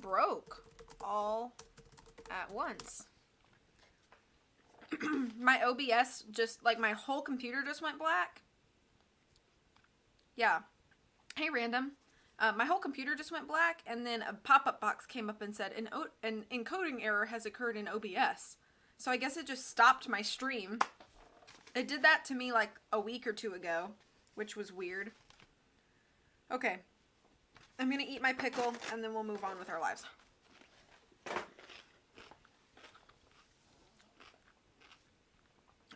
broke all at once. My OBS just, like, my whole computer just went black. Yeah. Hey, random. My whole computer just went black, and then a pop-up box came up and said, an encoding error has occurred in OBS. So I guess it just stopped my stream. It did that to me, like, a week or two ago, which was weird. Okay. I'm gonna eat my pickle, and then we'll move on with our lives.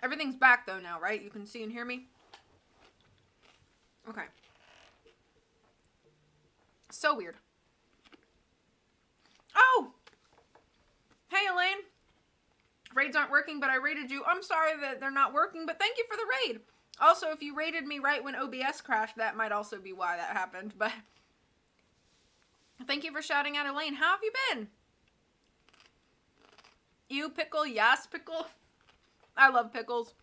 Everything's back, though, now, right? You can see and hear me? Okay. So weird. Oh! Hey, Elaine. Raids aren't working, but I raided you. I'm sorry that they're not working, but thank you for the raid. Also, if you raided me right when OBS crashed, that might also be why that happened, but... Thank you for shouting out, Elaine. How have you been? You pickle, yes pickle. I love pickles.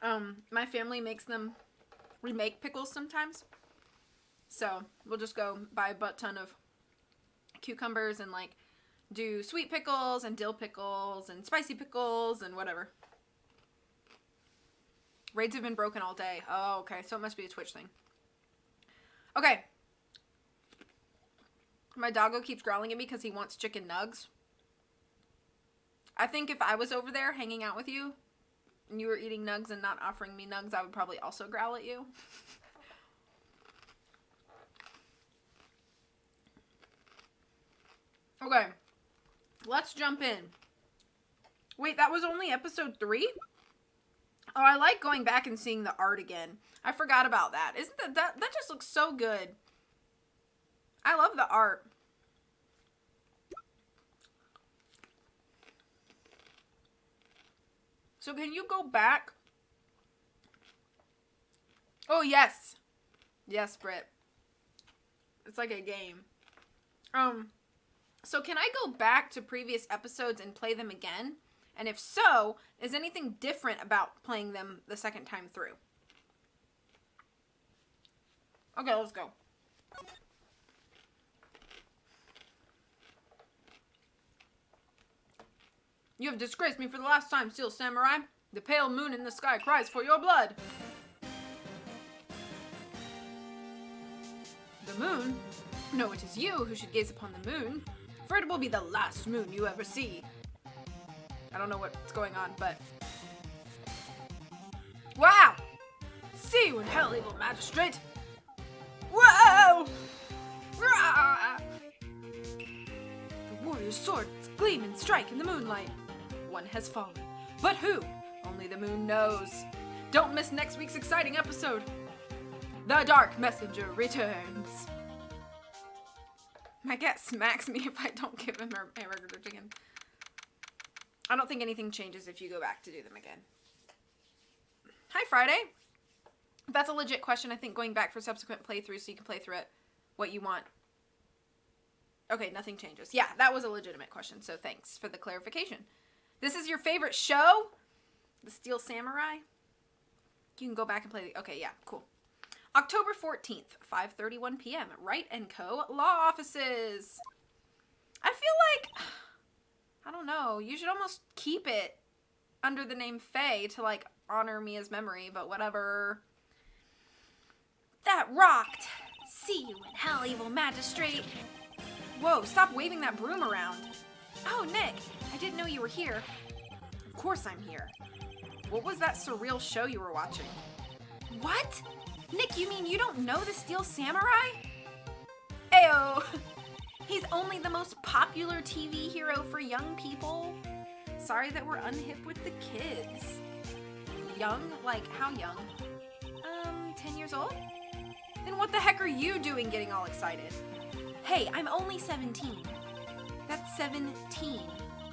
My family makes them remake pickles sometimes. So we'll just go buy a butt ton of cucumbers and like do sweet pickles and dill pickles and spicy pickles and whatever. Raids have been broken all day. Oh, okay. So it must be a Twitch thing. Okay. My doggo keeps growling at me because he wants chicken nugs. I think if I was over there hanging out with you and you were eating nugs and not offering me nugs, I would probably also growl at you. Okay. Let's jump in. Wait, that was only episode 3? Oh, I like going back and seeing the art again. I forgot about that. Isn't that just looks so good. I love the art. So can you go back? Oh, yes. Yes, Britt. It's like a game. So can I go back to previous episodes and play them again? And if so, is anything different about playing them the second time through? Okay, let's go. You have disgraced me for the last time, Steel Samurai. The pale moon in the sky cries for your blood. The moon? No, it is you who should gaze upon the moon, for it will be the last moon you ever see. I don't know what's going on, but... Wow! See you in hell, evil magistrate! Whoa! Rah! The warrior's swords gleam and strike in the moonlight. One has fallen. But who? Only the moon knows. Don't miss next week's exciting episode. The Dark Messenger returns. My cat smacks me if I don't give him a regular chicken. I don't think anything changes if you go back to do them again. Hi, Friday. That's a legit question. I think going back for subsequent playthroughs so you can play through it what you want. Okay, nothing changes. Yeah, that was a legitimate question, so thanks for the clarification. This is your favorite show? The Steel Samurai? You can go back and play the... Okay, yeah, cool. October 14th, 5:31 p.m. Wright & Co. Law Offices. I feel like... I don't know. You should almost keep it under the name Faye to, like, honor Mia's memory, but whatever. That rocked. See you in hell, evil magistrate. Whoa, stop waving that broom around. Oh, Nick, I didn't know you were here. Of course I'm here. What was that surreal show you were watching? What? Nick, you mean you don't know the Steel Samurai? Ayo! He's only the most popular TV hero for young people. Sorry that we're unhip with the kids. Young? Like, how young? 10 years old? Then what the heck are you doing getting all excited? Hey, I'm only 17. That's 17.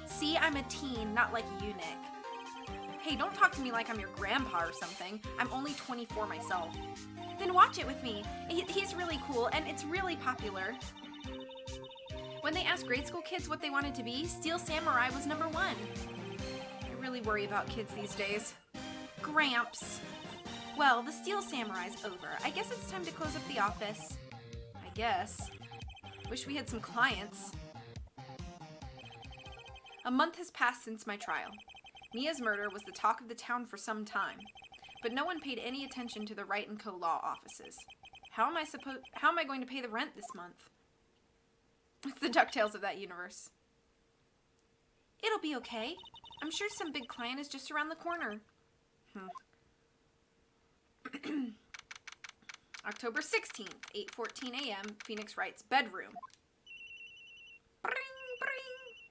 See, I'm a teen, not like you, Nick. Hey, don't talk to me like I'm your grandpa or something. I'm only 24 myself. Then watch it with me. He's really cool, and it's really popular. When they asked grade school kids what they wanted to be, Steel Samurai was #1. I really worry about kids these days. Gramps. Well, the Steel Samurai's over. I guess it's time to close up the office. I guess. Wish we had some clients. A month has passed since my trial. Mia's murder was the talk of the town for some time, but no one paid any attention to the Wright & Co. law offices. How am I going to pay the rent this month? It's the DuckTales of that universe. It'll be okay. I'm sure some big client is just around the corner. October 16th, 8:14 a.m., Phoenix Wright's bedroom. Bring, bring.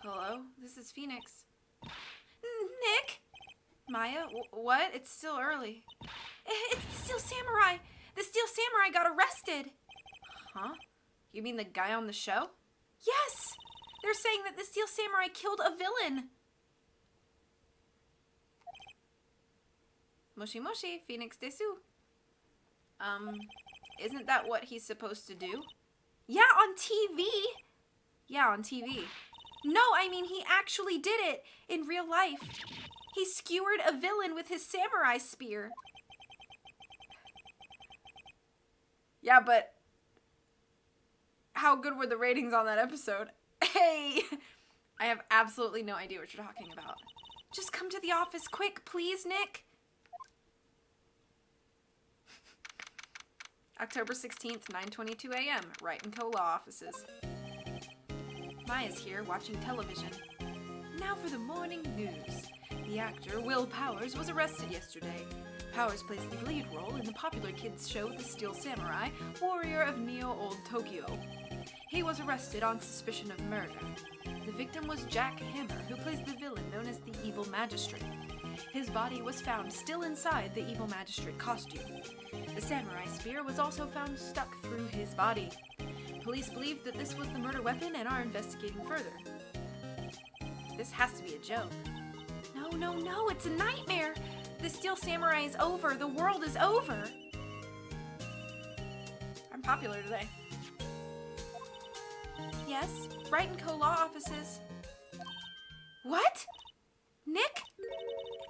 Hello, this is Phoenix. Nick? Maya, what? It's still early. It's the Steel Samurai. The Steel Samurai got arrested. Huh? You mean the guy on the show? Yes! They're saying that the Steel Samurai killed a villain. Moshi Moshi, Phoenix Desu. Isn't that what he's supposed to do? Yeah, on TV. Yeah, on TV. No, I mean he actually did it in real life. He skewered a villain with his samurai spear. Yeah, but how good were the ratings on that episode? Hey! I have absolutely no idea what you're talking about. Just come to the office quick, please, Nick. October 16th, 9:22 a.m., Wright & Co. law offices. Maya's here watching television. Now for the morning news. The actor Will Powers was arrested yesterday. Powers plays the lead role in the popular kids show The Steel Samurai, Warrior of Neo-Old Tokyo. He was arrested on suspicion of murder. The victim was Jack Hammer, who plays the villain known as the Evil Magistrate. His body was found still inside the Evil Magistrate costume. The samurai spear was also found stuck through his body. Police believe that this was the murder weapon and are investigating further. This has to be a joke. No, it's a nightmare! The Steel Samurai is over. The world is over. I'm popular today. Yes, Wright & Co. law offices. What? Nick?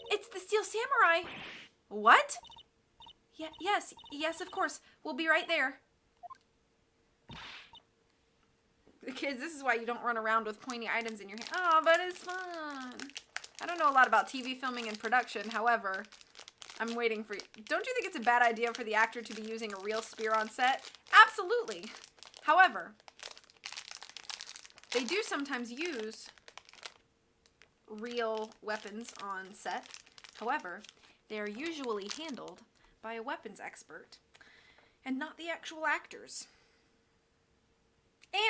It's the Steel Samurai. What? Yes, of course. We'll be right there. Kids, this is why you don't run around with pointy items in your hand. Oh, but it's fun. I don't know a lot about TV filming and production, however, I'm waiting for you. Don't you think it's a bad idea for the actor to be using a real spear on set? Absolutely. However, they do sometimes use real weapons on set. However, they are usually handled by a weapons expert and not the actual actors.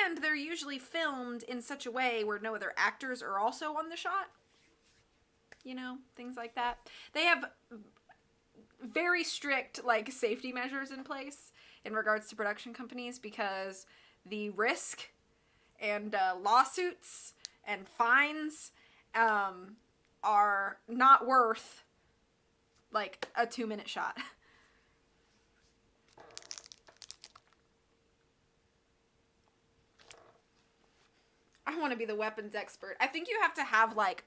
And they're usually filmed in such a way where no other actors are also on the shot. You know, things like that. They have very strict, like, safety measures in place in regards to production companies because the risk and lawsuits and fines are not worth, like, a 2-minute shot. I want to be the weapons expert. I think you have to have, like,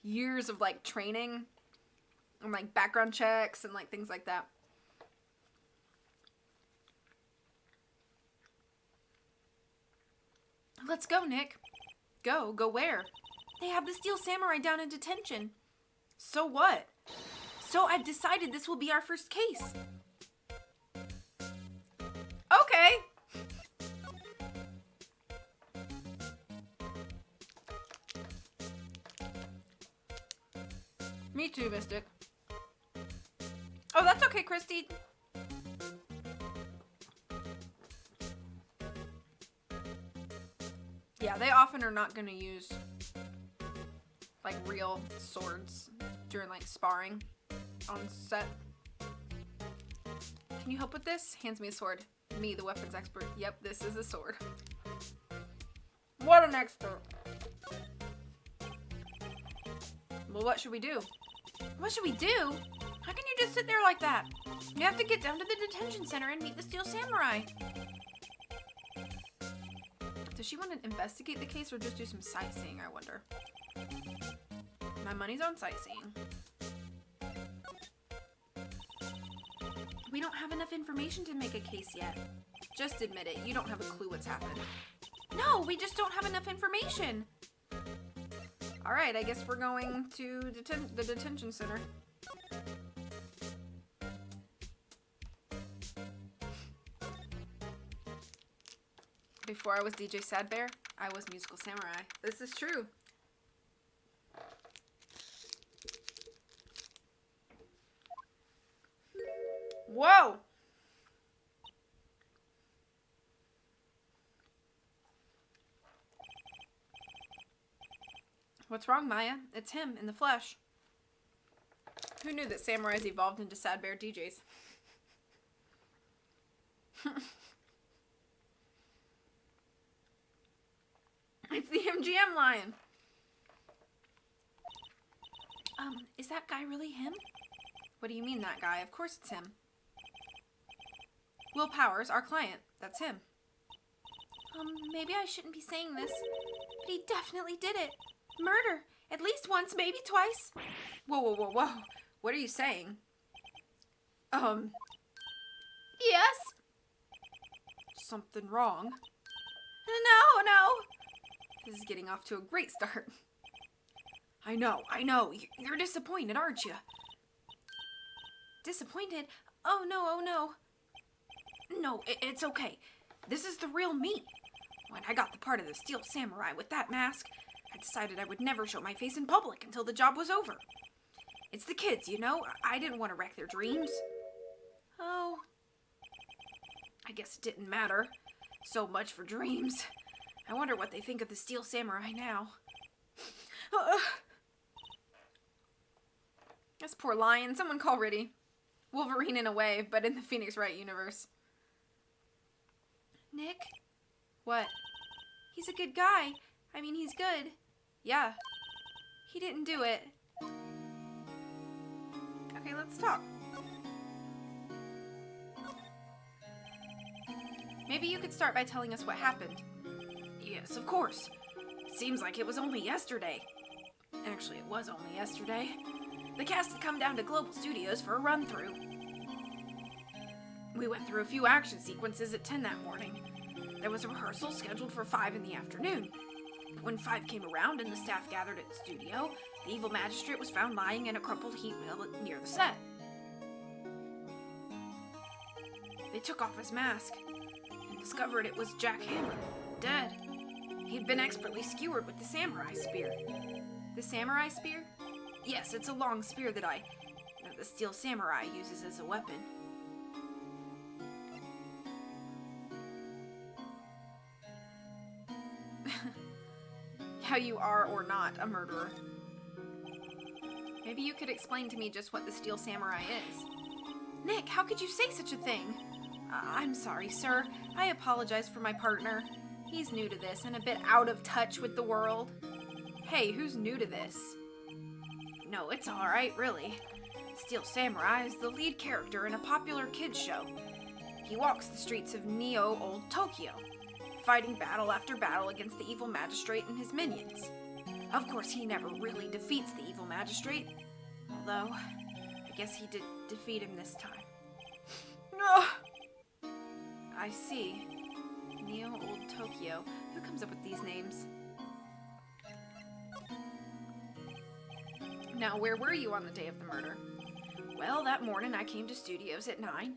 years of, like, training and, like, background checks and, like, things like that. Let's go, Nick. Go where? They have the Steel Samurai down in detention. So what? So I've decided this will be our first case. Okay. Me too, Mystic. Oh, that's okay, Christy. Yeah, they often are not going to use, like, real swords during, like, sparring on set. Can you help with this? Hands me a sword. Me, the weapons expert. Yep, this is a sword. What an expert. Well, what should we do? What should we do? How can you just sit there like that? You have to get down to the detention center and meet the Steel Samurai. Does she want to investigate the case or just do some sightseeing, I wonder? My money's on sightseeing. We don't have enough information to make a case yet. Just admit it, you don't have a clue what's happened. No, we just don't have enough information. Alright, I guess we're going to the detention center. Before I was DJ Sad Bear, I was Musical Samurai. This is true. Whoa! What's wrong, Maya? It's him, in the flesh. Who knew that samurais evolved into Sad Bear DJs? It's the MGM lion. Is that guy really him? What do you mean, that guy? Of course it's him. Will Powers, our client. That's him. Maybe I shouldn't be saying this, but he definitely did it. Murder. At least once, maybe twice. Whoa, whoa, whoa, whoa. What are you saying? Yes? Something wrong? No. This is getting off to a great start. I know. You're disappointed, aren't you? Disappointed? Oh no. No, it's okay. This is the real me. When I got the part of the Steel Samurai with that mask, I decided I would never show my face in public until the job was over. It's the kids, you know? I didn't want to wreck their dreams. Oh. I guess it didn't matter. So much for dreams. I wonder what they think of the Steel Samurai now. This poor lion. Someone call Riddy. Wolverine in a way, but in the Phoenix Wright universe. Nick? What? He's a good guy. I mean, he's good. Yeah. He didn't do it. Okay, let's talk. Maybe you could start by telling us what happened. Yes, of course. Seems like it was only yesterday. Actually, it was only yesterday. The cast had come down to Global Studios for a run-through. We went through a few action sequences at 10 that morning. There was a rehearsal scheduled for 5 in the afternoon. When 5 came around and the staff gathered at the studio, the evil magistrate was found lying in a crumpled heap near the set. They took off his mask and discovered it was Jack Hammer, dead. He'd been expertly skewered with the samurai spear. The samurai spear? Yes, it's a long spear that the Steel Samurai uses as a weapon. How you are or not a murderer. Maybe you could explain to me just what the Steel Samurai is. Nick, how could you say such a thing? I'm sorry, sir. I apologize for my partner. He's new to this and a bit out of touch with the world. Hey, who's new to this? No, it's alright, really. Steel Samurai is the lead character in a popular kids show. He walks the streets of Neo Old Tokyo, fighting battle after battle against the evil magistrate and his minions. Of course, he never really defeats the evil magistrate, although I guess he did defeat him this time. I see. Neo Old Tokyo. Who comes up with these names? Now, where were you on the day of the murder? Well, that morning I came to studios at 9.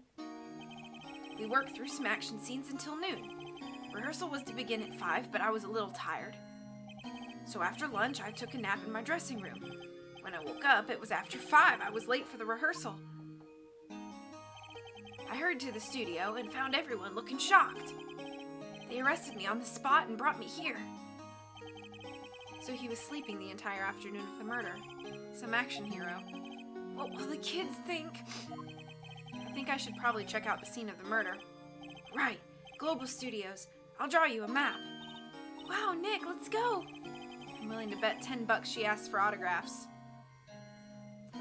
We worked through some action scenes until noon. Rehearsal was to begin at 5, but I was a little tired. So after lunch, I took a nap in my dressing room. When I woke up, it was after 5. I was late for the rehearsal. I hurried to the studio and found everyone looking shocked. They arrested me on the spot and brought me here. So he was sleeping the entire afternoon of the murder. Some action hero. What will the kids think? I think I should probably check out the scene of the murder. Right, Global Studios. I'll draw you a map. Wow, Nick, let's go. I'm willing to bet $10 she asks for autographs.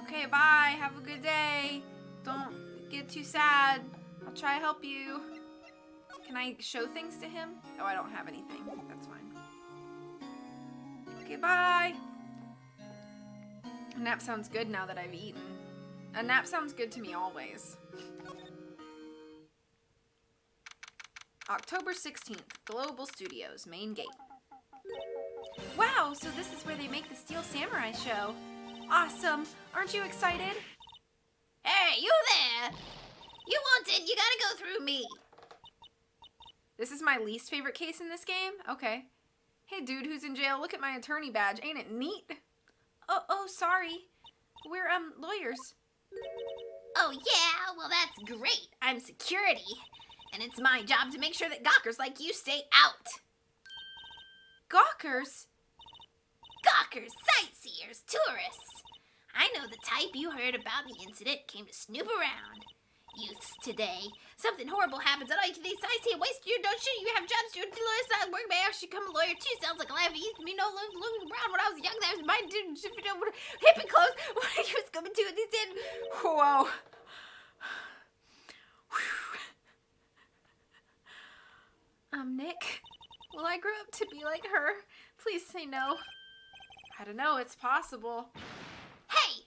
Okay, bye. Have a good day. Don't get too sad. I'll try to help you. Can I show things to him? Oh, I don't have anything. That's fine. Okay, bye. A nap sounds good now that I've eaten. A nap sounds good to me always. October 16th, Global Studios, main gate. Wow, so this is where they make the Steel Samurai show. Awesome. Aren't you excited? Hey, you there! You want it, you gotta go through me. This is my least favorite case in this game? Okay. Hey, dude who's in jail, look at my attorney badge. Ain't it neat? Oh, sorry. We're, lawyers. Oh yeah, well that's great. I'm security. And it's my job to make sure that gawkers like you stay out. Gawkers? Gawkers, sightseers, tourists. I know the type. You heard about the incident, came to snoop around. Youths today. Something horrible happens. I like these sights here. Waste your don't shoot. You have jobs. You're lawyers not work. May I actually become a lawyer too? Sounds like a life. It used to be no looking around when I was young. That was my dude. Hippie clothes. What he was coming to? And he said, Whoa. Nick, will I grow up to be like her? Please say no. I don't know, it's possible. Hey!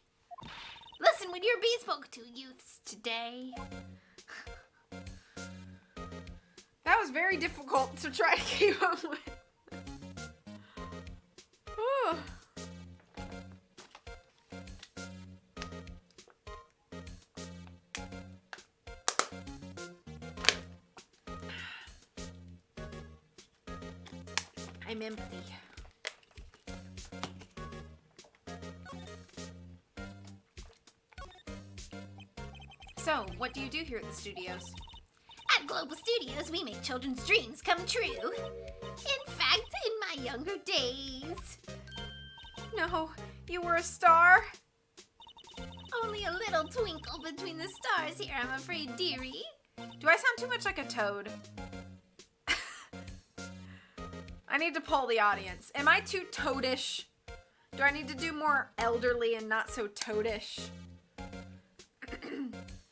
Listen when you're being spoken to, youths today. That was very difficult to try to keep up with. Ooh. I'm empty. So, what do you do here at the studios? At Global Studios, we make children's dreams come true. In fact, in my younger days. No, you were a star? Only a little twinkle between the stars here, I'm afraid, dearie. Do I sound too much like a toad? I need to poll the audience. Am I too toadish? Do I need to do more elderly and not so toadish?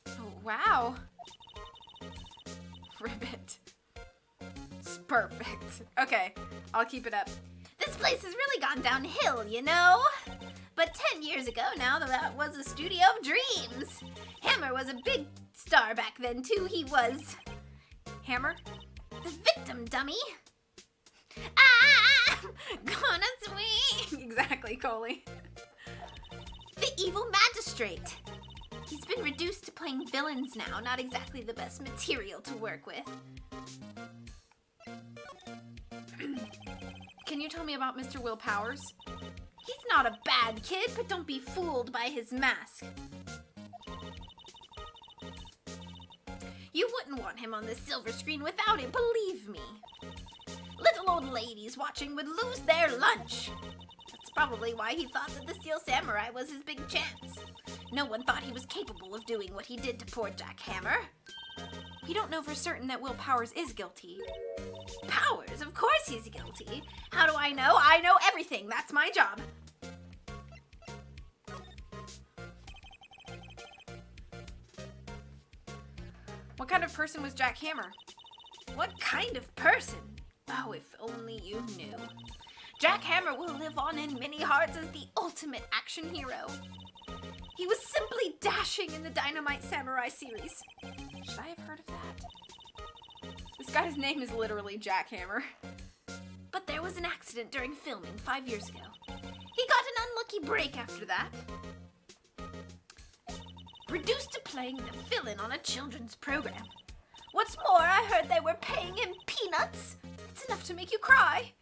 Oh, wow. Ribbit. It's perfect. Okay, I'll keep it up. This place has really gone downhill, you know? But 10 years ago now, that was a studio of dreams. Hammer was a big star back then, too. He was... Hammer? The victim, dummy. Ah! Gonna swing! Exactly, Coley. The evil magistrate. He's been reduced to playing villains now. Not exactly the best material to work with. Can you tell me about Mr. Will Powers? He's not a bad kid, but don't be fooled by his mask. You wouldn't want him on the silver screen without it, believe me. Little old ladies watching would lose their lunch. That's probably why he thought that the Steel Samurai was his big chance. No one thought he was capable of doing what he did to poor Jack Hammer. We don't know for certain that Will Powers is guilty. Powers? Of course he's guilty. How do I know? I know everything. That's my job. What kind of person was Jack Hammer? What kind of person? Oh, if only you knew. Jack Hammer will live on in many hearts as the ultimate action hero. He was simply dashing in the Dynamite Samurai series. Should I have heard of that? This guy's name is literally Jack Hammer. But there was an accident during filming 5 years ago. He got an unlucky break after that. Reduced to playing the villain on a children's program. What's more, I heard they were paying him peanuts. It's enough to make you cry.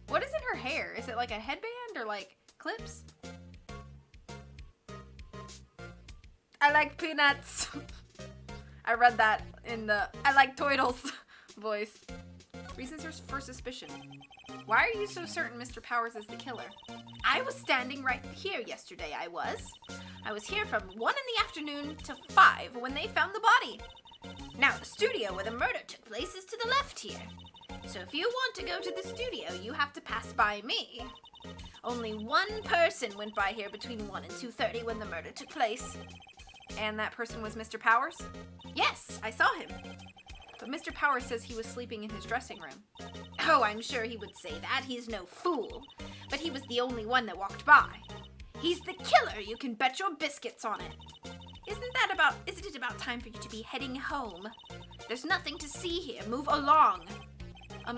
What is in her hair? Is it like a headband or like clips? I like peanuts. I read that in the I like toidles voice. Reasons for suspicion. Why are you so certain Mr. Powers is the killer? I was standing right here yesterday, I was here from 1 in the afternoon to 5 when they found the body. Now, the studio where the murder took place is to the left here. So if you want to go to the studio, you have to pass by me. Only one person went by here between 1 and 2:30 when the murder took place. And that person was Mr. Powers? Yes, I saw him. But Mr. Powers says he was sleeping in his dressing room. Oh, I'm sure he would say that. He's no fool. But he was the only one that walked by. He's the killer, you can bet your biscuits on it. Isn't it about time for you to be heading home? There's nothing to see here. Move along.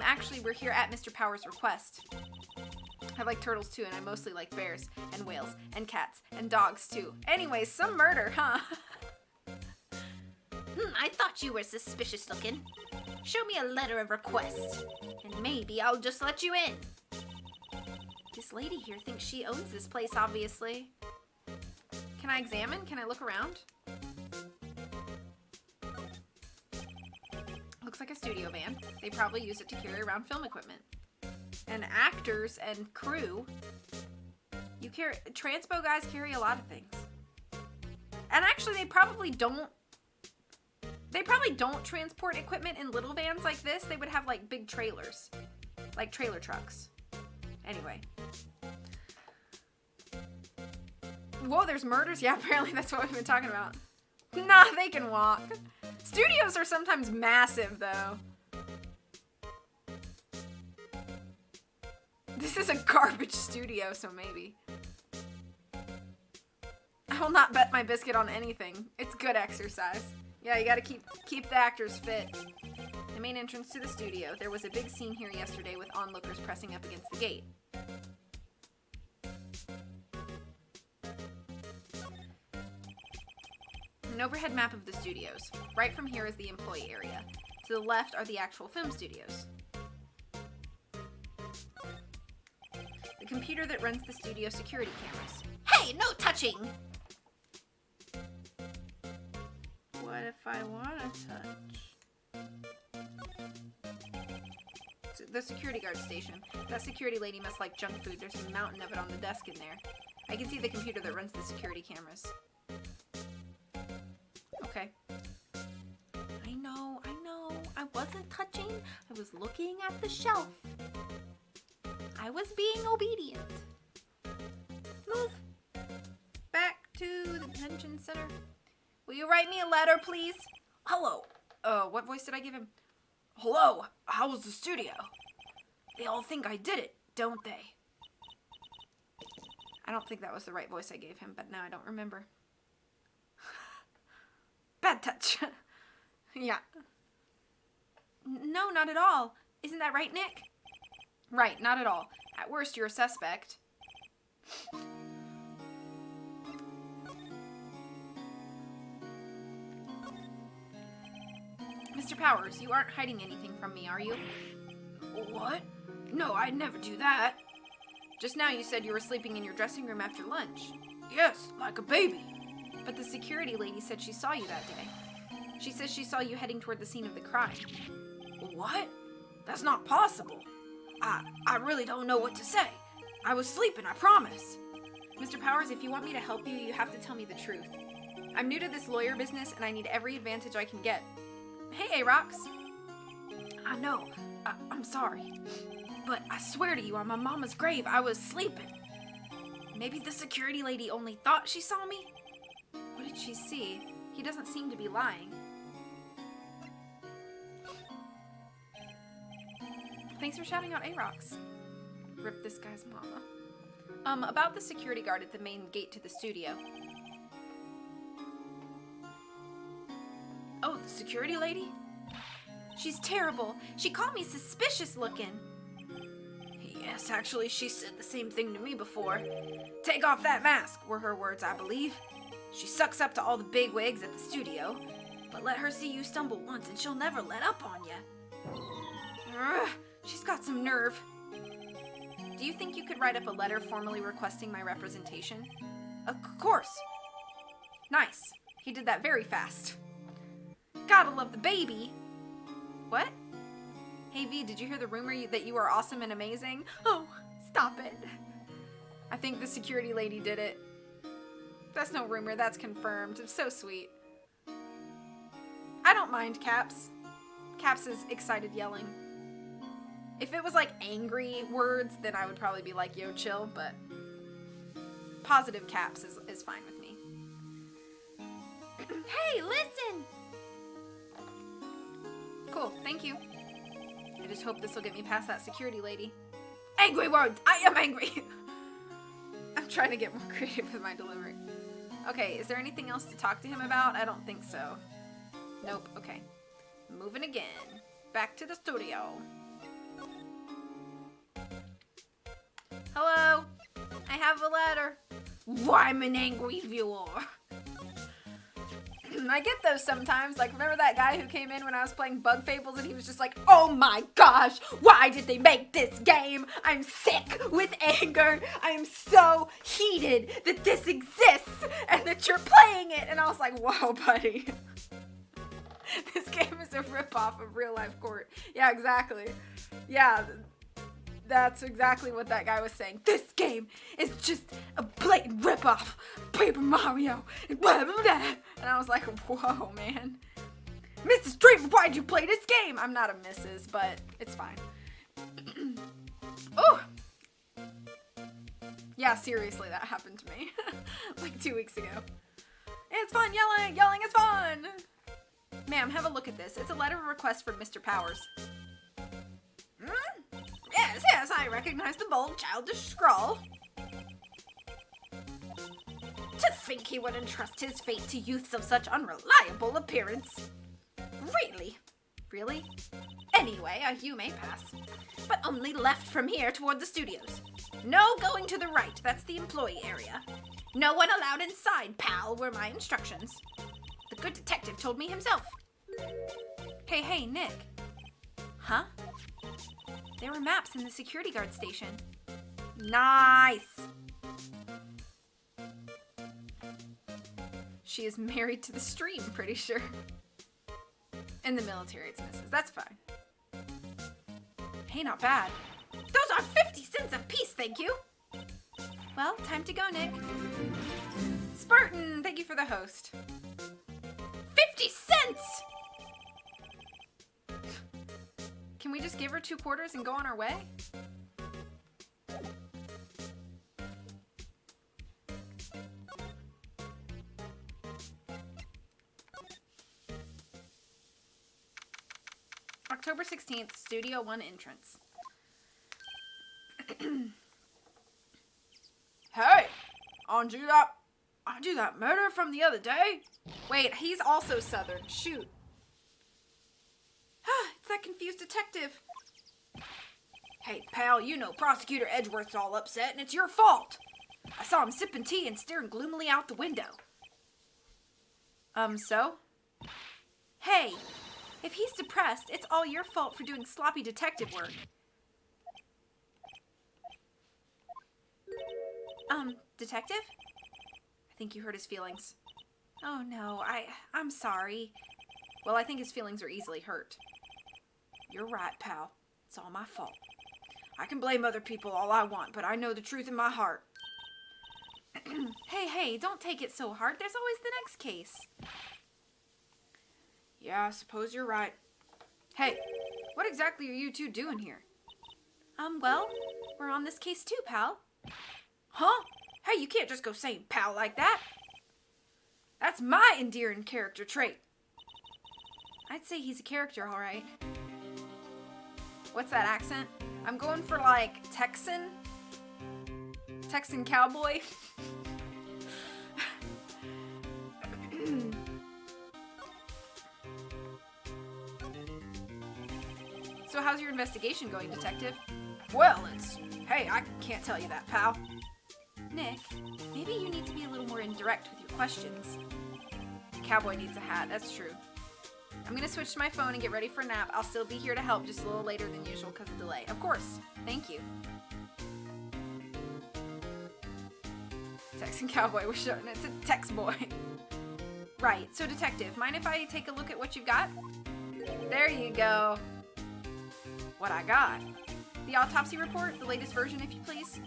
Actually, we're here at Mr. Power's request. I like turtles too, and I mostly like bears, and whales, and cats, and dogs too. Anyways, some murder, huh? I thought you were suspicious looking. Show me a letter of request, and maybe I'll just let you in. This lady here thinks she owns this place, obviously. Can I examine? Can I look around? Looks like a studio van. They probably use it to carry around film equipment. And actors and crew. Transpo guys carry a lot of things. And actually, they probably don't transport equipment in little vans like this. They would have like big trailers, like trailer trucks. Anyway. Whoa, there's murders? Yeah, apparently that's what we've been talking about. Nah, they can walk. Studios are sometimes massive, though. This is a garbage studio, so maybe. I will not bet my biscuit on anything. It's good exercise. Yeah, you gotta keep the actors fit. The main entrance to the studio. There was a big scene here yesterday with onlookers pressing up against the gate. An overhead map of the studios. Right from here is the employee area. To the left are the actual film studios. The computer that runs the studio security cameras. Hey, no touching! What if I want to touch? The security guard station. That security lady must like junk food. There's a mountain of it on the desk in there. I can see the computer that runs the security cameras. Okay. I know. I wasn't touching. I was looking at the shelf. I was being obedient. Move. Back to the detention center. Will you write me a letter, please? Hello. What voice did I give him? Hello. How was the studio? They all think I did it, don't they? I don't think that was the right voice I gave him, but now I don't remember. Bad touch. Yeah. No, not at all. Isn't that right, Nick? Right, not at all. At worst, you're a suspect. Mr. Powers, you aren't hiding anything from me, are you? What? No, I'd never do that. Just now you said you were sleeping in your dressing room after lunch. Yes, like a baby. But the security lady said she saw you that day. She says she saw you heading toward the scene of the crime. What? That's not possible. I really don't know what to say. I was sleeping, I promise. Mr. Powers, if you want me to help you, you have to tell me the truth. I'm new to this lawyer business, and I need every advantage I can get. Hey, A-Rox. I know. I'm sorry. But I swear to you, on my mama's grave, I was sleeping. Maybe the security lady only thought she saw me? What did she see? He doesn't seem to be lying. Thanks for shouting out A-Rox. Rip this guy's mama. About the security guard at the main gate to the studio. Oh, the security lady? She's terrible. She called me suspicious looking. Yes, actually, she said the same thing to me before. Take off that mask, were her words, I believe. She sucks up to all the big wigs at the studio, but let her see you stumble once and she'll never let up on you. Ugh, she's got some nerve. Do you think you could write up a letter formally requesting my representation? Of course. Nice. He did that very fast. Gotta love the baby. What? Hey V, did you hear the rumor that you are awesome and amazing? Oh, stop it. I think the security lady did it. That's no rumor, that's confirmed. It's so sweet. I don't mind Caps. Caps is excited yelling. If it was like angry words, then I would probably be like, yo, chill, but positive Caps is fine with me. Hey, listen! Cool, thank you. I just hope this will get me past that security lady. Angry words! I am angry! I'm trying to get more creative with my delivery. Okay, is there anything else to talk to him about? I don't think so. Nope, okay. Moving again. Back to the studio. Hello? I have a letter. Why, I'm an angry viewer. I get those sometimes. Like, remember that guy who came in when I was playing Bug Fables and he was just like, oh my gosh, why did they make this game? I'm sick with anger. I am so heated that this exists and that you're playing it. And I was like, whoa, buddy. This game is a ripoff of real life Court. Yeah, exactly. Yeah, that's exactly what that guy was saying. This game is just a blatant ripoff of Paper Mario and blah, blah, blah. And I was like, whoa, man. Mrs. Dreamer, why'd you play this game? I'm not a Mrs., but it's fine. Oh! Yeah, seriously, that happened to me. Like 2 weeks ago. It's fun yelling! Yelling is fun! Ma'am, have a look at this. It's a letter of request from Mr. Powers. Yes, I recognize the bold, childish scrawl. To think he would entrust his fate to youths of such unreliable appearance. Really? Really? Anyway, you may pass. But only left from here toward the studios. No going to the right, that's the employee area. No one allowed inside, pal, were my instructions. The good detective told me himself. Hey, Nick. Huh? There were maps in the security guard station. Nice! She is married to the stream, pretty sure. In the military, it's Mrs. That's fine. Hey, not bad. Those are 50 cents a piece, thank you. Well, time to go, Nick. Spartan, thank you for the host. 50 cents! Can we just give her 2 quarters and go on our way? October 16th, Studio 1 entrance. Hey! I do that murder from the other day? Wait, he's also Southern. Shoot. It's that confused detective. Hey, pal, you know Prosecutor Edgeworth's all upset, and it's your fault. I saw him sipping tea and staring gloomily out the window. So? Hey, if he's depressed, it's all your fault for doing sloppy detective work. Detective? I think you hurt his feelings. Oh no, I'm sorry. Well, I think his feelings are easily hurt. You're right, pal. It's all my fault. I can blame other people all I want, but I know the truth in my heart. Hey, don't take it so hard. There's always the next case. Yeah, I suppose you're right. Hey, what exactly are you two doing here? Well, we're on this case too, pal. Huh? Hey, you can't just go saying pal like that. That's my endearing character trait. I'd say he's a character, all right. What's that accent? I'm going for, like, Texan cowboy. So how's your investigation going, detective? Well, hey, I can't tell you that, pal. Nick, maybe you need to be a little more indirect with your questions. The cowboy needs a hat, that's true. I'm gonna switch to my phone and get ready for a nap. I'll still be here to help, just a little later than usual because of delay. Of course. Thank you. Texan cowboy, we're showing it's a Tex boy. Right, so detective, mind if I take a look at what you've got? There you go. What I got? The autopsy report, the latest version, if you please.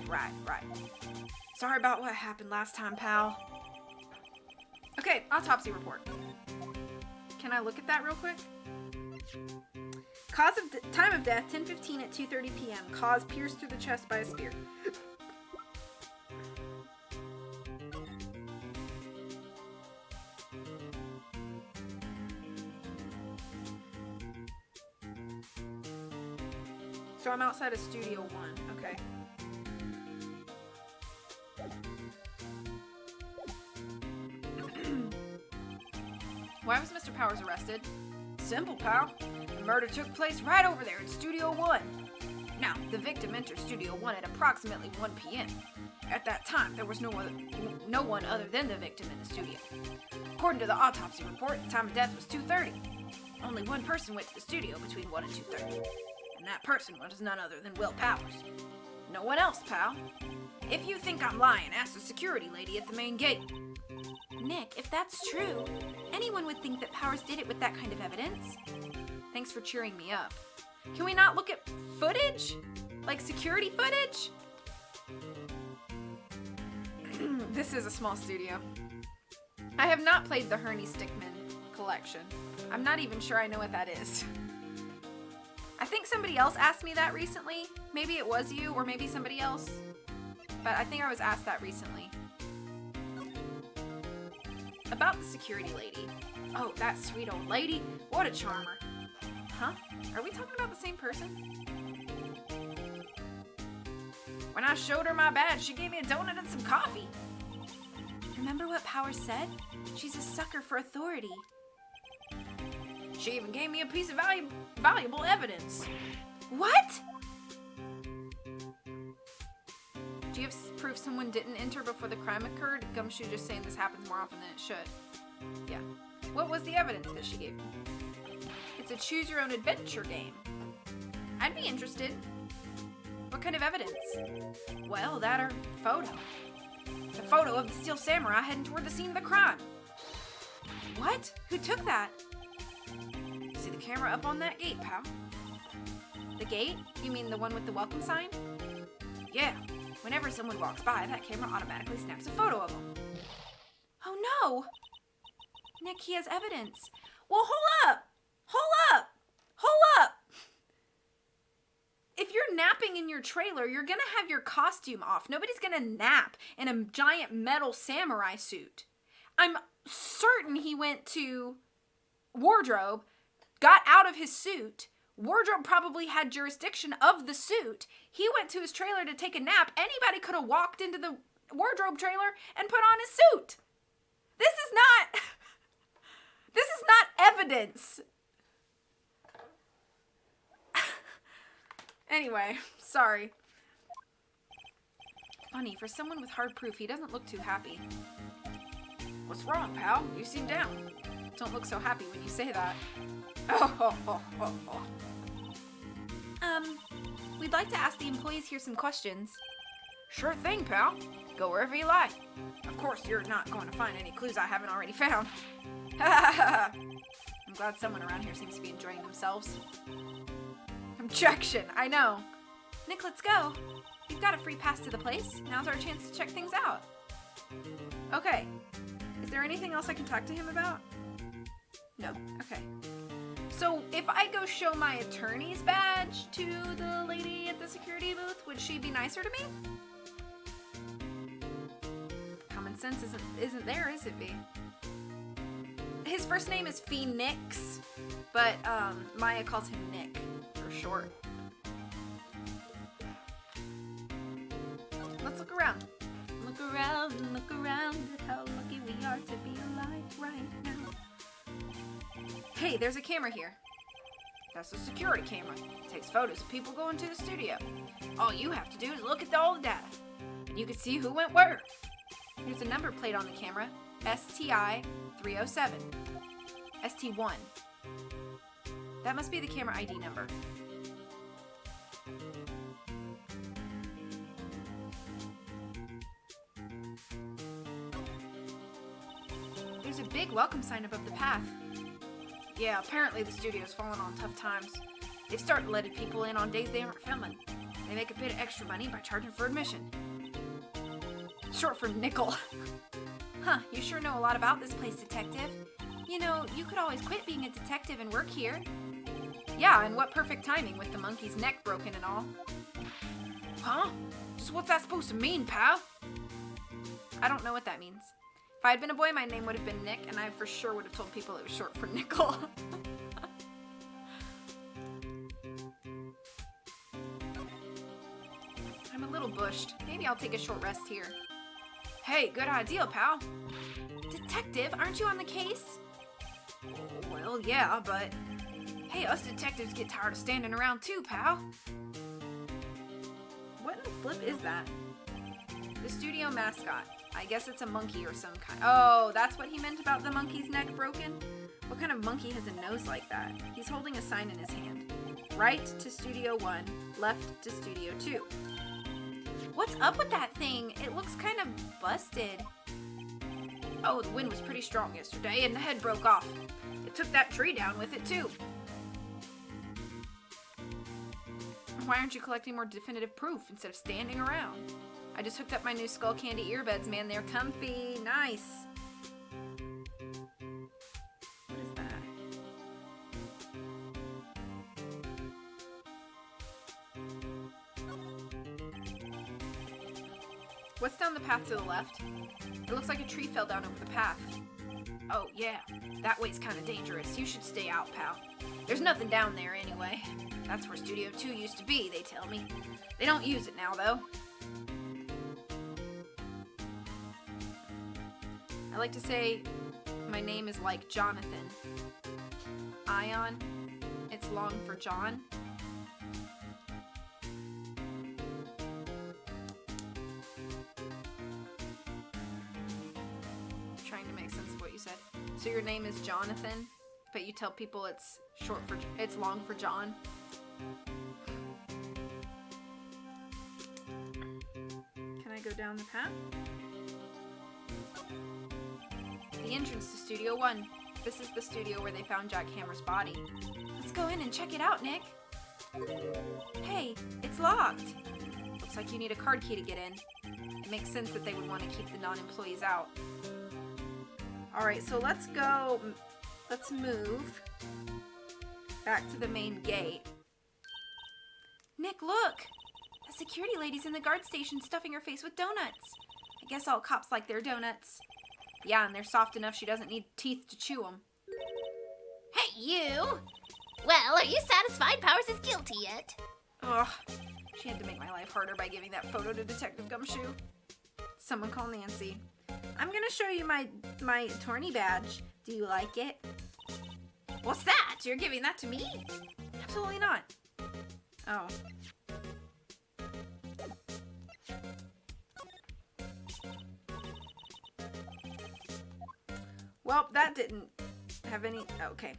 Right. Sorry about what happened last time, pal. Okay, autopsy report. Can I look at that real quick? Time of death, 10:15 at 2:30 p.m. Cause pierced through the chest by a spear. So I'm outside of Studio 1. Okay. Power's arrested. Simple, pal. The murder took place right over there in Studio 1. Now, the victim entered Studio 1 at approximately 1 p.m. At that time, there was no one other than the victim in the studio. According to the autopsy report, the time of death was 2:30. Only one person went to the studio between 1 and 2:30. And that person was none other than Will Powers. No one else, pal. If you think I'm lying, ask the security lady at the main gate. Nick, if that's true, anyone would think that Powers did it with that kind of evidence. Thanks for cheering me up. Can we not look at footage? Like security footage? This is a small studio. I have not played the Herney Stickmin collection. I'm not even sure I know what that is. I think somebody else asked me that recently. Maybe it was you or maybe somebody else. But I think I was asked that recently. About the security lady. Oh, that sweet old lady. What a charmer. Huh? Are we talking about the same person? When I showed her my badge, she gave me a donut and some coffee. Remember what Powers said? She's a sucker for authority. She even gave me a piece of valuable evidence. What? Do you have proof someone didn't enter before the crime occurred? Gumshoe just saying this happens more often than it should. Yeah. What was the evidence that she gave me? It's a choose-your-own-adventure game. I'd be interested. What kind of evidence? Well, that or photo. The photo of the Steel Samurai heading toward the scene of the crime. What? Who took that? See the camera up on that gate, pal? The gate? You mean the one with the welcome sign? Yeah. Whenever someone walks by, that camera automatically snaps a photo of them. Oh no! Nick, he has evidence. Well, hold up! Hold up! Hold up! If you're napping in your trailer, you're gonna have your costume off. Nobody's gonna nap in a giant metal samurai suit. I'm certain he went to wardrobe, got out of his suit. Wardrobe probably had jurisdiction of the suit. He went to his trailer to take a nap. Anybody could have walked into the wardrobe trailer and put on his suit. This is not evidence. Anyway, sorry. Funny, for someone with hard proof, he doesn't look too happy. What's wrong, pal? You seem down. Don't look so happy when you say that. We'd like to ask the employees here some questions. Sure thing, pal. Go wherever you like. Of course, you're not going to find any clues I haven't already found. I'm glad someone around here seems to be enjoying themselves. Objection, I know. Nick, let's go. We've got a free pass to the place. Now's our chance to check things out. Okay. Is there anything else I can talk to him about? No. Okay. So, if I go show my attorney's badge to the lady at the security booth, would she be nicer to me? Common sense isn't there, is it, B? His first name is Phoenix, but Maya calls him Nick for short. Let's look around. Look around and look around at how lucky we are to be alive right now. Hey, there's a camera here. That's a security camera. It takes photos of people going to the studio. All you have to do is look at all the data. And you can see who went where. There's a number plate on the camera. STI 307. ST1. That must be the camera ID number. There's a big welcome sign above the path. Yeah, apparently the studio's fallen on tough times. They've started letting people in on days they aren't filming. They make a bit of extra money by charging for admission. Short for nickel. Huh, you sure know a lot about this place, detective. You know, you could always quit being a detective and work here. Yeah, and what perfect timing with the monkey's neck broken and all. Huh? Just what's that supposed to mean, pal? I don't know what that means. If I had been a boy, my name would have been Nick, and I for sure would have told people it was short for nickel. I'm a little bushed. Maybe I'll take a short rest here. Hey, good idea, pal. Detective, aren't you on the case? Well, Well, yeah, but... Hey, us detectives get tired of standing around too, pal. What in the flip is that? The studio mascot. I guess it's a monkey or some kind. Oh, that's what he meant about the monkey's neck broken? What kind of monkey has a nose like that? He's holding a sign in his hand. Right to Studio 1, left to Studio 2. What's up with that thing? It looks kind of busted. Oh, the wind was pretty strong yesterday and the head broke off. It took that tree down with it too. Why aren't you collecting more definitive proof instead of standing around? I just hooked up my new Skull Candy earbuds, man. They're comfy. Nice. What is that? What's down the path to the left? It looks like a tree fell down over the path. Oh, yeah. That way's kind of dangerous. You should stay out, pal. There's nothing down there anyway. That's where Studio 2 used to be, they tell me. They don't use it now, though. I like to say my name is like Jonathan. Ion. It's long for John. Trying to make sense of what you said. So your name is Jonathan, but you tell people it's long for John. Can I go down the path? The entrance to Studio 1. This is the studio where they found Jack Hammer's body. Let's go in and check it out, Nick. Hey, it's locked. Looks like you need a card key to get in. It makes sense that they would want to keep the non-employees out. Alright, so let's move back to the main gate. Nick, look! The security lady's in the guard station stuffing her face with donuts. I guess all cops like their donuts. Yeah, and they're soft enough she doesn't need teeth to chew them. Hey, you! Well, are you satisfied Powers is guilty yet? Ugh, she had to make my life harder by giving that photo to Detective Gumshoe. Someone call Nancy. I'm gonna show you my attorney badge. Do you like it? What's that? You're giving that to me? Absolutely not. Oh. Well, that didn't have any... Okay.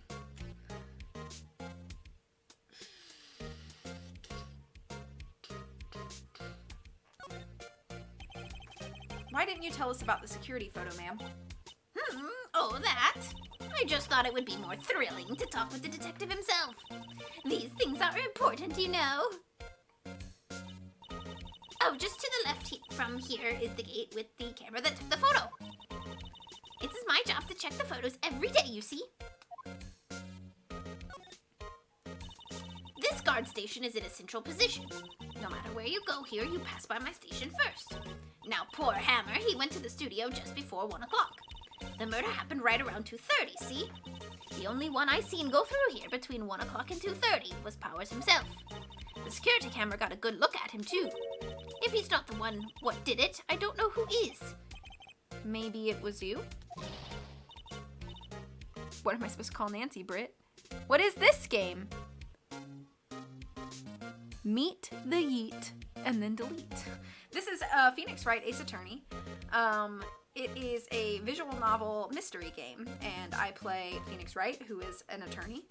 Why didn't you tell us about the security photo, ma'am? Oh, that? I just thought it would be more thrilling to talk with the detective himself. These things are important, you know. Oh, just to the left from here is the gate with the camera that took the photo. It's my job to check the photos every day, you see. This guard station is in a central position. No matter where you go here, you pass by my station first. Now, poor Hammer, he went to the studio just before 1 o'clock. The murder happened right around 2:30, see? The only one I seen go through here between 1 o'clock and 2:30 was Powers himself. The security camera got a good look at him, too. If he's not the one what did it, I don't know who is. Maybe it was you? What am I supposed to call Nancy, Britt? What is this game? Meet the Yeet and then delete. This is Phoenix Wright, Ace Attorney. It is a visual novel mystery game, and I play Phoenix Wright, who is an attorney,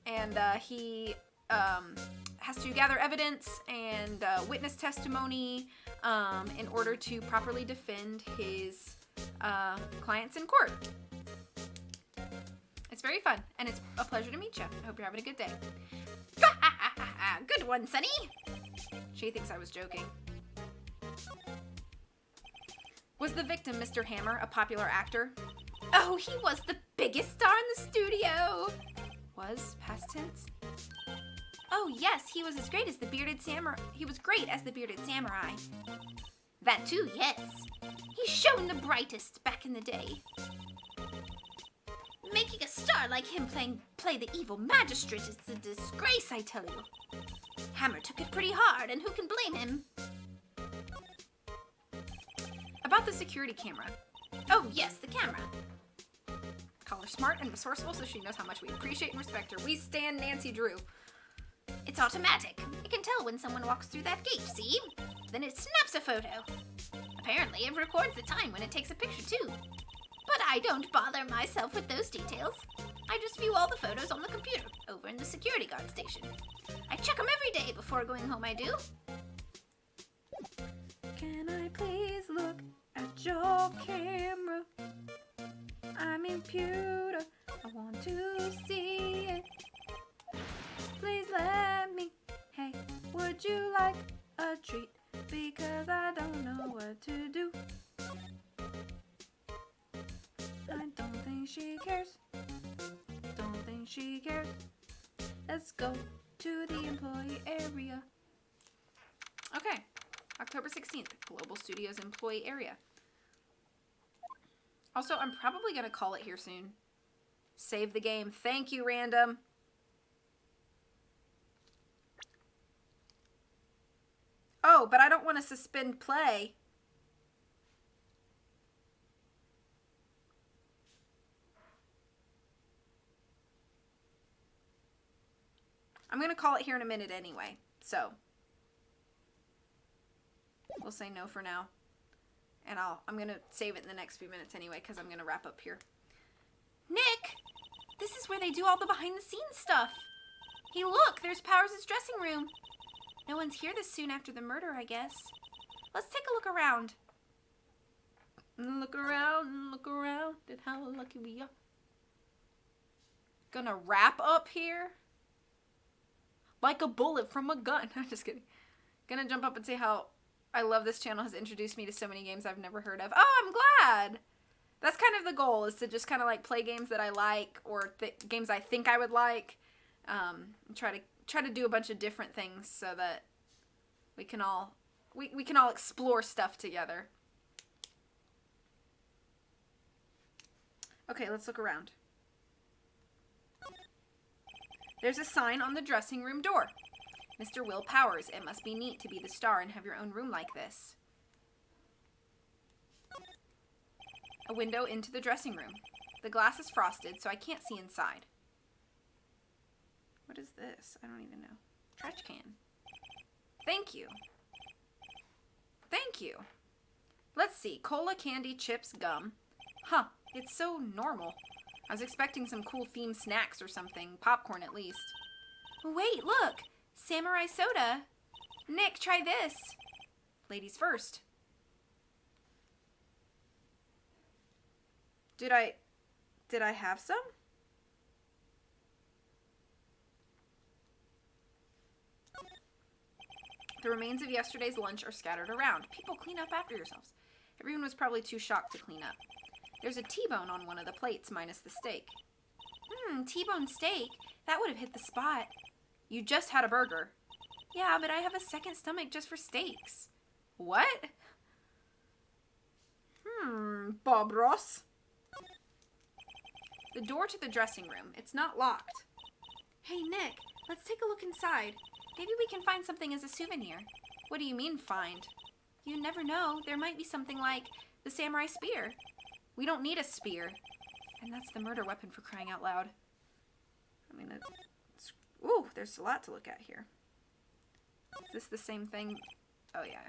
and he has to gather evidence and witness testimony in order to properly defend his clients in court. It's very fun, and it's a pleasure to meet you. I hope you're having a good day. Good one, Sonny. She thinks I was joking. Was the victim Mr. Hammer a popular actor? Oh, he was the biggest star in the studio. Was, past tense? Oh, yes, he was as great as the bearded samurai. He was great as the bearded samurai. That too, yes. He shone the brightest back in the day. Making a star like him play the evil magistrate is a disgrace, I tell you. Hammer took it pretty hard, and who can blame him? About the security camera. Oh, yes, the camera. Call her smart and resourceful so she knows how much we appreciate and respect her. We stand Nancy Drew. It's automatic. It can tell when someone walks through that gate, see? Then it snaps a photo. Apparently, it records the time when it takes a picture, too. But I don't bother myself with those details. I just view all the photos on the computer over in the security guard station. I check them every day before going home, I do. Can I please look at your camera? I'm in pewter. I want to see it. Please let me. Hey, would you like a treat? Because I don't know what to do. I don't think she cares. Don't think she cares. Let's go to the employee area. Okay, October 16th, Global Studios employee area. Also, I'm probably going to call it here soon. Save the game. Thank you, random. Oh, but I don't want to suspend play. I'm going to call it here in a minute anyway, so we'll say no for now. And I'm going to save it in the next few minutes anyway because I'm going to wrap up here. Nick! This is where they do all the behind-the-scenes stuff. Hey, look! There's Powers' dressing room. No one's here this soon after the murder, I guess. Let's take a look around. Look around at how lucky we are. Gonna wrap up here like a bullet from a gun. I'm just kidding. Gonna jump up and say how I love this channel has introduced me to so many games I've never heard of. Oh, I'm glad. That's kind of the goal, is to just kind of like play games that I like or games I think I would like. Try to do a bunch of different things so that we can all explore stuff together. Okay, let's look around. There's a sign on the dressing room door. Mr. Will Powers, it must be neat to be the star and have your own room like this. A window into the dressing room. The glass is frosted, so I can't see inside. What is this? I don't even know. Trash can. Thank you. Thank you. Let's see. Cola, candy, chips, gum. Huh. It's so normal. I was expecting some cool themed snacks or something. Popcorn, at least. Wait, look! Samurai soda. Nick, try this. Ladies first. Did I have some? The remains of yesterday's lunch are scattered around. People, clean up after yourselves. Everyone was probably too shocked to clean up. There's a T-bone on one of the plates, minus the steak. T-bone steak? That would have hit the spot. You just had a burger. Yeah, but I have a second stomach just for steaks. What? Bob Ross. The door to the dressing room. It's not locked. Hey, Nick, let's take a look inside. Maybe we can find something as a souvenir. What do you mean, find? You never know. There might be something like the samurai spear. We don't need a spear. And that's the murder weapon, for crying out loud. I mean, ooh, there's a lot to look at here. Is this the same thing? Oh, yeah.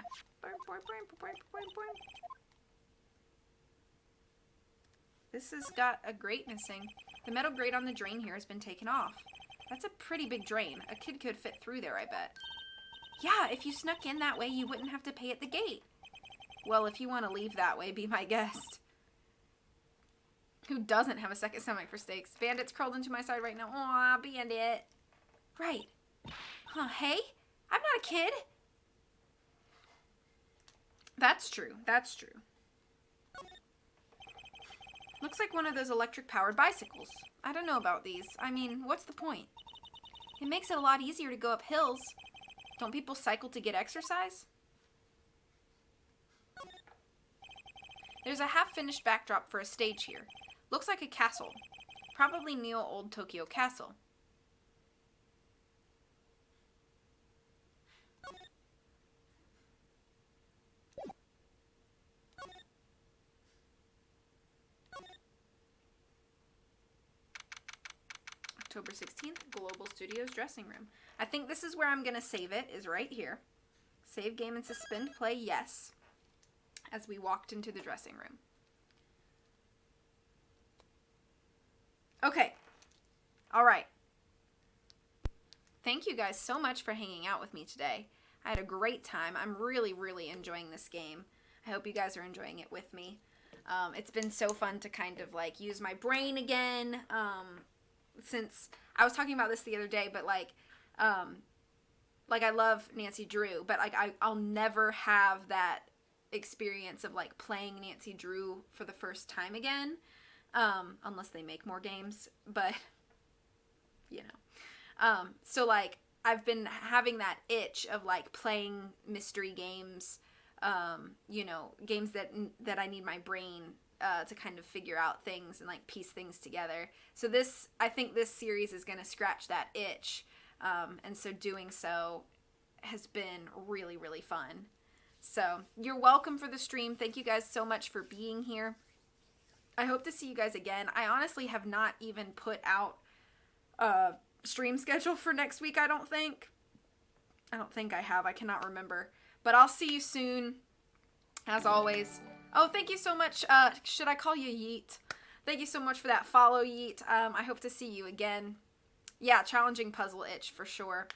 This has got a grate missing. The metal grate on the drain here has been taken off. That's a pretty big drain. A kid could fit through there, I bet. Yeah, if you snuck in that way, you wouldn't have to pay at the gate. Well, if you want to leave that way, be my guest. Who doesn't have a second stomach for steaks? Bandit's curled into my side right now. Aw, Bandit. Right. Huh, hey? I'm not a kid. That's true. That's true. Looks like one of those electric-powered bicycles. I don't know about these. I mean, what's the point? It makes it a lot easier to go up hills. Don't people cycle to get exercise? There's a half-finished backdrop for a stage here. Looks like a castle. Probably Neo Old Tokyo Castle. October 16th, Global Studios dressing room. I think this is where I'm going to save it, is right here. Save game and suspend play, yes. As we walked into the dressing room. Okay. All right. Thank you guys so much for hanging out with me today. I had a great time. I'm really, really enjoying this game. I hope you guys are enjoying it with me. It's been so fun to kind of like use my brain again. Since I was talking about this the other day, but like I love Nancy Drew, but like I'll never have that experience of like playing Nancy Drew for the first time again, unless they make more games. But you know, so like I've been having that itch of like playing mystery games. You know, games that I need my brain to kind of figure out things and like piece things together. So I think this series is going to scratch that itch. And so doing so has been really, really fun. So you're welcome for the stream. Thank you guys so much for being here. I hope to see you guys again. I honestly have not even put out a stream schedule for next week, I don't think I have. I cannot remember. But I'll see you soon, as always. Oh, thank you so much. Should I call you Yeet? Thank you so much for that follow, Yeet. I hope to see you again. Yeah, challenging puzzle itch for sure.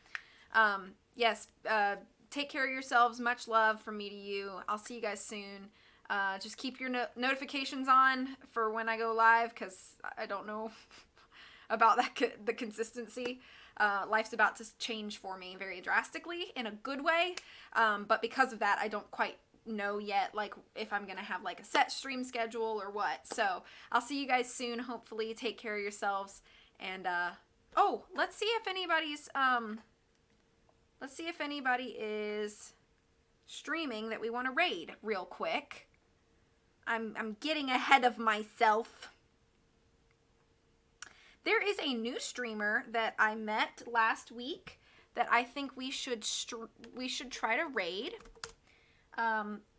Yes, take care of yourselves. Much love from me to you. I'll see you guys soon. Just keep your notifications on for when I go live, because I don't know about the consistency. Life's about to change for me very drastically in a good way, but because of that I don't quite know yet like if I'm gonna have like a set stream schedule or what. So I'll see you guys soon, hopefully. Take care of yourselves, and oh, let's see if anybody is streaming that we want to raid real quick. I'm getting ahead of myself. There is a new streamer that I met last week that I think we should try to raid.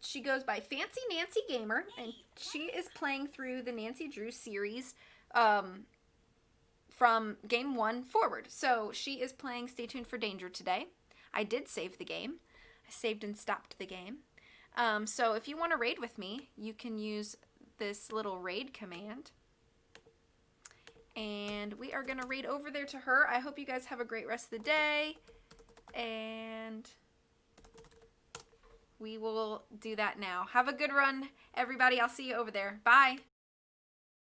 She goes by Fancy Nancy Gamer, and she is playing through the Nancy Drew series from game 1 forward. So she is playing Stay Tuned for Danger today. I did save the game. I saved and stopped the game. So if you want to raid with me, you can use this little raid command. And we are going to raid over there to her. I hope you guys have a great rest of the day. And we will do that now. Have a good run, everybody. I'll see you over there. Bye.